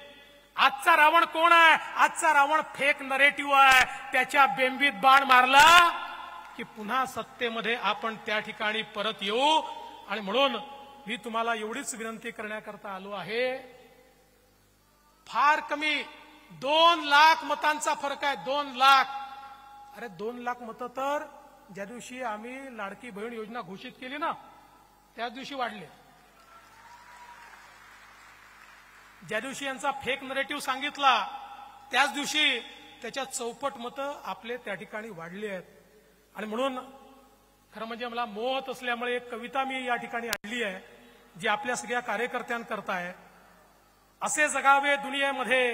आजचा रावण कोण आहे? आजचा रावण फेक नरेटिव्ह आहे. त्याच्या बेंबीत बाण मारला की पुन्हा सत्तेमध्ये आपण त्या ठिकाणी परत येऊ. आणि म्हणून मी तुम्हाला एवढीच विनंती करण्याकरता आलो आहे, फार कमी 2 लाख मतांचा फरक आहे. 2 लाख. अरे 2 लाख मतं तर ज्या दिवशी आम्ही लाडकी बहीण योजना घोषित केली ना त्याच दिवशी वाढले. ज्या दिवशी यांचा फेक नरेटिव्ह सांगितला त्याच दिवशी त्याच्या चौपट मतं आपले त्या ठिकाणी वाढले आहेत. आणि म्हणून खरं म्हणजे मला मोहत असल्यामुळे एक कविता मी या ठिकाणी आणली आहे, जी आपल्या सगळ्या कार्यकर्त्यांकरता आहे. असे जगावे दुनियेमध्ये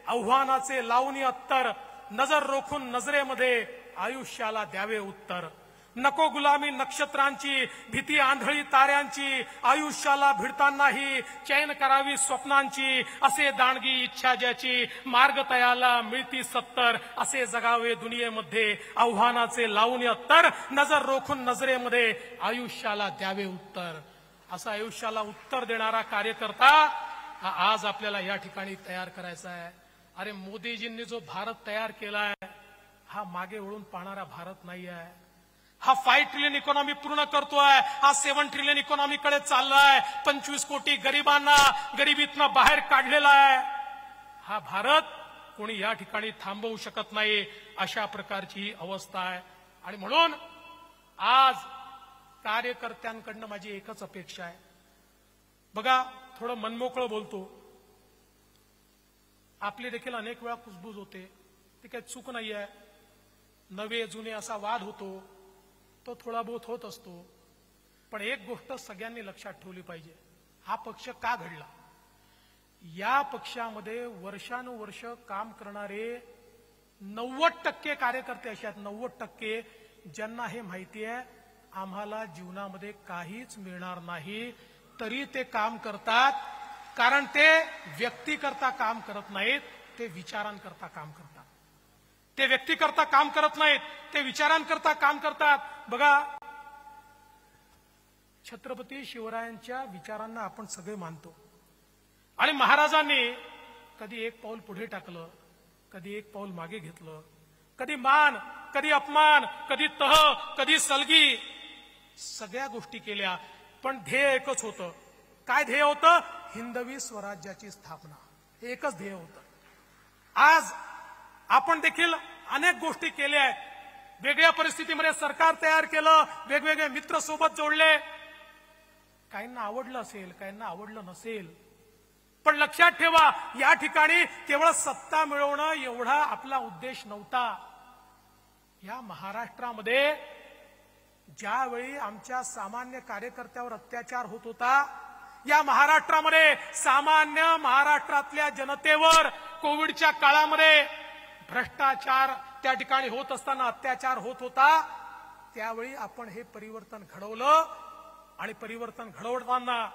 आव्हानाचे लावणी अत्तर, नजर रोखून नजरेमध्ये आयुष्याला द्यावे उत्तर. नको गुलामी नक्षत्रांची, भीती आंधळी ताऱ्यांची, आयुष्याला भिडतानाही चैन करावी स्वप्नांची. असे दांडगी इच्छा ज्याची, मार्ग तयाला मिळती 70. असे जगावे दुनियेमध्ये आव्हानाचे लावून अत्तर, नजर रोखून नजरेमध्ये आयुष्याला द्यावे उत्तर. असा आयुष्याला उत्तर देणारा कार्यकर्ता हा आज आपल्याला या ठिकाणी तयार करायचा आहे. अरे मोदीजींनी जो भारत तयार केलाय हा मागे वळून पाहणारा भारत नाही आहे. हा 5 ट्रिलियन इकॉनॉमी पूर्ण करतोय, हा 7 ट्रिलियन इकॉनॉमीकडे चाललाय. 25 कोटी गरिबांना गरिबीतनं बाहेर काढलेला आहे. हा भारत कोणी या ठिकाणी थांबवू शकत नाही, अशा प्रकारची ही अवस्था आहे. आणि म्हणून आज कार्यकर्त्यांकडनं माझी एकच अपेक्षा आहे, बघा, थोडं मनमोकळं बोलतो, आपली देखील अनेक वेळा कुजबूज होते, ती काही चूक नाही आहे. नवे जुने असा वाद होतो, तो थोडा बहुत होत असतो. पण एक गोष्ट सगळ्यांनी लक्षात ठेवली पाहिजे, हा पक्ष का घडला. या पक्षामध्ये वर्षानुवर्ष काम करणारे 90% कार्यकर्ते असे आहेत, 90% ज्यांना हे माहिती आहे आम्हाला जीवनामध्ये काहीच मिळणार नाही, तरी ते काम करतात. कारण ते व्यक्तीकरता काम करत नाहीत, ते विचारांकरता काम करतात. ते व्यक्तीकरता काम करत नाहीत, ते विचारांकरता काम करतात. बघा, छत्रपती शिवरायांच्या विचारांना आपण सगळे मानतो आणि महाराजांनी कधी एक पाऊल पुढे टाकलं, कधी एक पाऊल मागे घेतलं, कधी मान, कधी अपमान, कधी तह, कधी सलगी, सगळ्या गोष्टी केल्या. पण ध्येय एकच होतं. काय ध्येय होतं? हिंदवी स्वराज्याची स्थापना. हे एकच ध्येय होतं. आज आपण देखील अनेक गोष्टी केल्या आहेत. वेगळ्या परिस्थितीमध्ये सरकार तयार केलं, वेगवेगळे मित्र सोबत जोडले. काहींना आवडलं असेल, काहींना आवडलं नसेल, पण लक्षात ठेवा, या ठिकाणी केवळ सत्ता मिळवणं एवढा आपला उद्देश नव्हता. या महाराष्ट्रामध्ये ज्यावेळी आमच्या सामान्य कार्यकर्त्यावर अत्याचार होत होता, या महाराष्ट्रामध्ये सामान्य महाराष्ट्रातल्या जनतेवर कोविडच्या काळामध्ये भ्रष्टाचार त्या ठिकाणी होत असताना अत्याचार होत होता, त्यावेळी आपण हे परिवर्तन घडवलं. आणि परिवर्तन घडवताना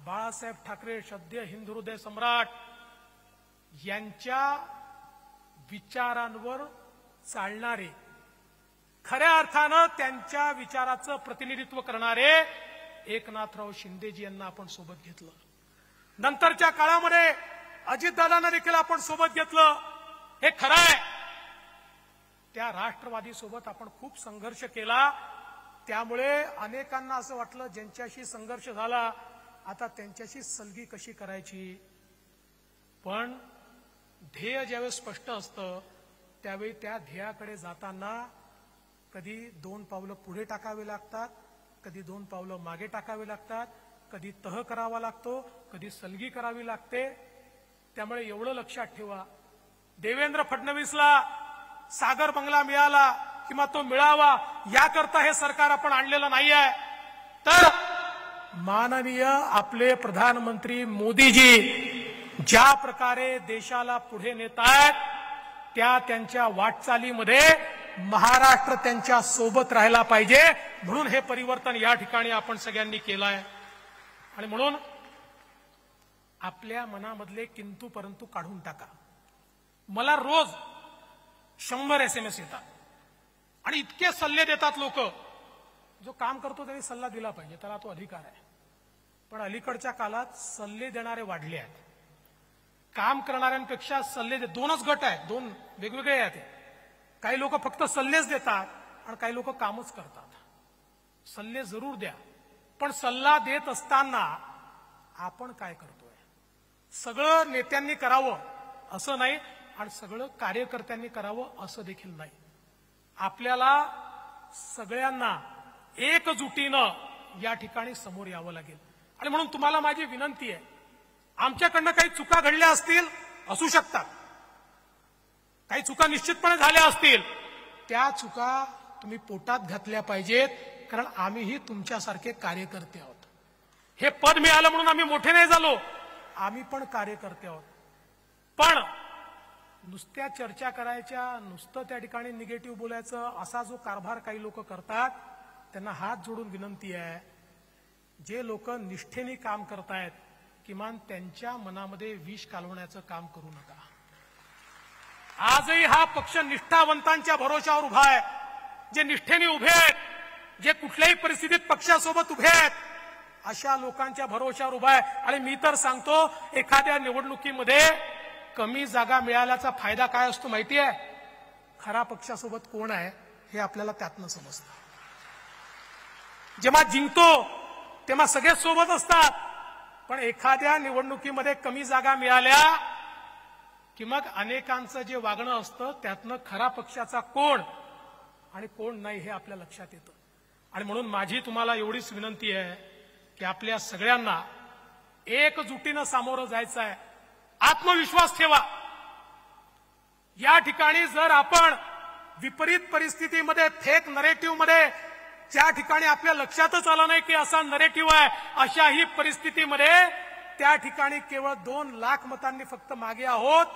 बाळासाहेब ठाकरे, सद्य हिंदू हृदय सम्राट, यांच्या विचारांवर चालणारे, खऱ्या अर्थानं त्यांच्या विचाराचं प्रतिनिधित्व करणारे एकनाथराव शिंदेजी यांना आपण सोबत घेतलं. नंतरच्या काळामध्ये अजितदादांना देखील आपण सोबत घेतलं. हे खरं आहे, त्या राष्ट्रवादी सोबत आपण खूप संघर्ष केला. त्यामुळे अनेकांना असं वाटलं ज्यांच्याशी संघर्ष झाला आता त्यांच्याशी सलगी कशी करायची. पण ध्येय ज्यावेळेस स्पष्ट असतं त्यावेळी त्या ध्येयाकडे जाताना कधी 2 पावलं पुढे टाकावे लागतात, कधी 2 पावलं मागे टाकावे लागतात, कधी तह करावा लागतो, कधी सलगी करावी लागते. त्यामुळे एवढं लक्षात ठेवा, देवेंद्र फडणवीसला सागर बंगला मिळाला किंवा तो मिळावा याकरता हे सरकार आपण आणलेलं नाहीये, तर माननीय आपले प्रधानमंत्री मोदीजी ज्या प्रकारे देशाला पुढे नेत आहेत त्या त्यांच्या वाटचालीमध्ये महाराष्ट्र त्यांच्या सोबत राहायला पाहिजे. म्हणून हे परिवर्तन या ठिकाणी आपण सगळ्यांनी केलं आहे. आणि म्हणून आपल्या मनामधले किंतु परंतु काढून टाका. मला रोज 100 SMS येतात आणि इतके सल्ले देतात लोक. जो काम करतो त्यांनी सल्ला दिला पाहिजे, त्याला तो अधिकार आहे. पण अलीकडच्या काळात सल्ले देणारे वाढले आहेत. काम करणाऱ्यांपेक्षा सल्ले 2च गट आहेत, 2 वेगवेगळे आहेत. काही लोक फक्त सल्लेच देतात आणि काही लोक कामच करतात. सल्ले जरूर द्या, पण सल्ला देत असताना आपण काय करतोय. सगळं नेत्यांनी करावं असं नाही आणि सगळं कार्यकर्त्यांनी करावं असं देखील नाही. आपल्याला सगळ्यांना एकजुटीनं या ठिकाणी समोर यावं लागेल. आणि म्हणून तुम्हाला माझी विनंती आहे, आमच्याकडनं काही चुका घडल्या असतील, असू शकतात, काही चुका निश्चितपणे झाल्या असतील, त्या चुका तुम्ही पोटात घातल्या पाहिजेत. कारण आम्हीही तुमच्यासारखे कार्यकर्ते आहोत. हे पद मिळालं म्हणून आम्ही मोठे नाही झालो, आम्ही पण कार्यकर्ते आहोत. पण नुसत्या चर्चा करायच्या, नुसतं त्या ठिकाणी निगेटिव्ह बोलायचं, असा जो कारभार काही लोक करतात त्यांना हात जोडून विनंती आहे, जे लोक निष्ठेने काम करतायत किमान त्यांच्या मनामध्ये विष कालवण्याचं काम करू नका. आजही हा पक्ष निष्ठावंतांच्या भरोशावर उभा आहे, जे निष्ठेने उभे आहेत, जे कुठल्याही परिस्थितीत पक्षासोबत उभे आहेत, अशा लोकांच्या भरोशावर उभा आहे. आणि मी तर सांगतो, एखाद्या निवडणुकीमध्ये कमी जागा मिळाल्याचा फायदा काय असतो माहिती आहे? खरा पक्षासोबत कोण आहे हे आपल्याला त्यातनं समजतं. जेव्हा जिंकतो तेव्हा सगळे सोबत असतात, पण एखाद्या निवडणुकीमध्ये कमी जागा मिळाल्या की मग अनेकांचं जे वागणं असतं त्यातनं खरा पक्षाचा कोण आणि कोण नाही हे आपल्या लक्षात येतं. आणि म्हणून माझी तुम्हाला एवढीच विनंती आहे की आपल्या सगळ्यांना एकजुटीनं सामोरं जायचं आहे. आत्मविश्वास ठेवा. या ठिकाणी जर आपण विपरीत परिस्थितीमध्ये, फेक नरेटिव्हमध्ये, ज्या ठिकाणी आपल्या लक्षातच आलं नाही की असा नरेटिव्ह आहे, अशाही परिस्थितीमध्ये त्या ठिकाणी केवळ 2 लाख मतांनी फक्त मागे आहोत.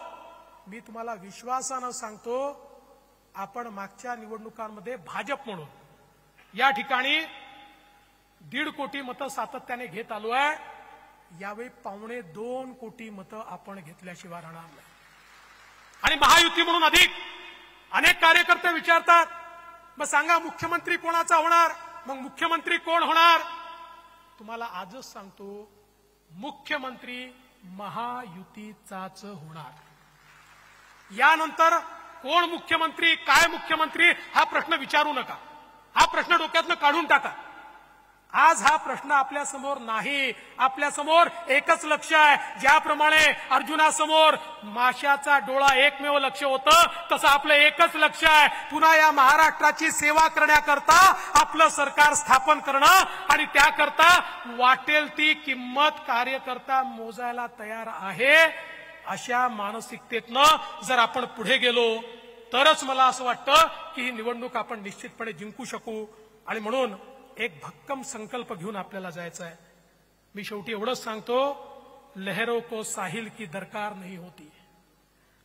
मी तुम्हाला विश्वासानं सांगतो, आपण मागच्या निवडणुकांमध्ये भाजप म्हणून या ठिकाणी 1.5 कोटी मतं सातत्याने घेत आलो आहे. यावेळी 1.25 कोटी मतं आपण घेतल्याशिवाय राहणार नाही. आणि महायुती म्हणून अनेक कार्यकर्ते विचारतात, मग सांगा मुख्यमंत्री कोणाचा होणार, मग मुख्यमंत्री कोण होणार. तुम्हाला आजच सांगतो, मुख्यमंत्री महायुतीचाच होणार. यानंतर कोण मुख्यमंत्री, काय मुख्यमंत्री हा प्रश्न विचारू नका. हा प्रश्न डोक्यातनं काढून टाका. आज हा प्रश्न आपल्या समोर नाही. आपल्या समोर एकच लक्ष्य आहे. ज्याप्रमाणे अर्जुनासमोर माशाचा डोळा एकमेव लक्ष्य होतं, तसं आपलं एकच लक्ष्य आहे, पुन्हा या महाराष्ट्राची सेवा करण्याकरता आपलं सरकार स्थापन करणं. आणि त्याकरता वाटेल ती किंमत कार्यकर्ता मोजायला तयार आहे. अशा मानसिकतेतनं जर आपण पुढे गेलो तरच मला असं वाटतं की ही निवडणूक आपण निश्चितपणे जिंकू शकू. आणि म्हणून एक भक्कम संकल्प घेऊन आपल्याला जायचं आहे. मी शेवटी एवढंच सांगतो, लहरों को साहिल की दरकार नहीं होती,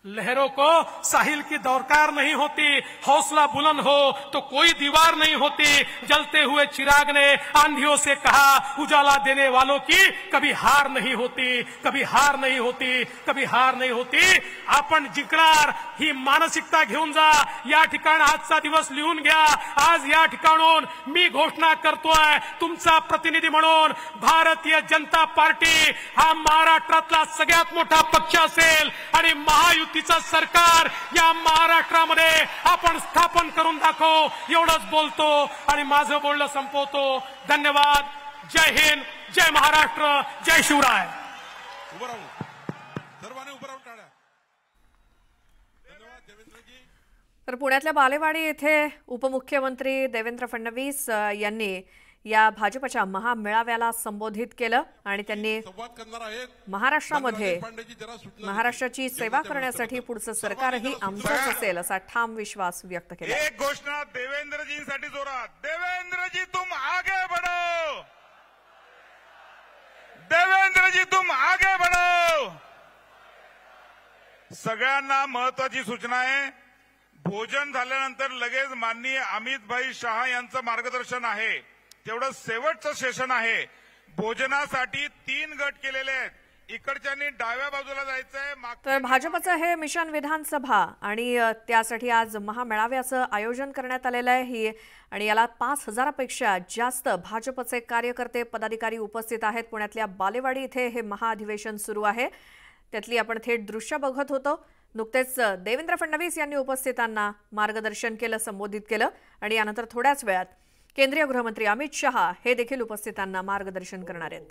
लहरों को साहिल की दरकार नहीं होती. हौसला बुलंद हो तो कोई दीवार नहीं होती. जलते हुए चिराग ने आंधियों से कहा, उजाला देने वालों की कभी हार नहीं होती, कभी हार नहीं होती, कभी हार नहीं होती. आपण जिंकणार ही मानसिकता घेऊन जा. या ठिकाणी आजचा दिवस लिहून घ्या. आज या ठिकाणून मी घोषणा करतोय, तुमचा प्रतिनिधी म्हणून, भारतीय जनता पार्टी हा महाराष्ट्रातला सगळ्यात मोठा पक्ष असेल आणि महायुतीचं सरकार या महाराष्ट्रामध्ये आपण स्थापन करून दाखवू. एवढंच बोलतो आणि माझं बोलणं संपवतो. धन्यवाद. जय हिंद, जय महाराष्ट्र, जय शिवराय. उभं राहू, सर्वांनी उभं राहून टाळ्या. धन्यवाद देवेंद्रजी. तर पुण्यातल्या बालेवाडी येथे उपमुख्यमंत्री देवेंद्र फडणवीस यांनी या भाजपच्या महामेळाव्याला संबोधित केलं आणि त्यांनी संवाद करणार आहेत. महाराष्ट्रामध्ये पांडेजी जरा सुटलं. महाराष्ट्राची सेवा करण्यासाठी पुढचं सरकारही आमचंच असेल असा ठाम विश्वास व्यक्त केला. एक घोषणा देवेंद्रजींसाठी जोरात. देवेंद्रजी तुम आगे बढ़ो, देवेंद्रजी तुम आगे बढ़ो. सगळ्यांना महत्वाची सूचना आहे. भोजन झाल्यानंतर लगेच माननीय अमितभाई शहा यांचं मार्गदर्शन आहे. तेवढं शेवटचं सेशन आहे. भोजनासाठी 3 गट केलेले आहेत. इकडच्यांनी डाव्या बाजूला जायचंय. तर भाजपचं हे मिशन विधानसभा आणि त्यासाठी आज महामेळाव्याचं आयोजन करण्यात आलेलं आहे. आणि याला 5,000पेक्षा जास्त भाजपचे कार्यकर्ते, पदाधिकारी उपस्थित आहेत. पुण्यातल्या बालेवाडी इथे हे महाअधिवेशन सुरू आहे. त्यातली आपण थेट दृश्य बघत होतो. नुकतेच देवेंद्र फडणवीस यांनी उपस्थितांना मार्गदर्शन केलं, संबोधित केलं आणि यानंतर थोड्याच वेळात केंद्रीय गृहमंत्री अमित शहा हे देखील उपस्थितांना मार्गदर्शन करणार आहेत.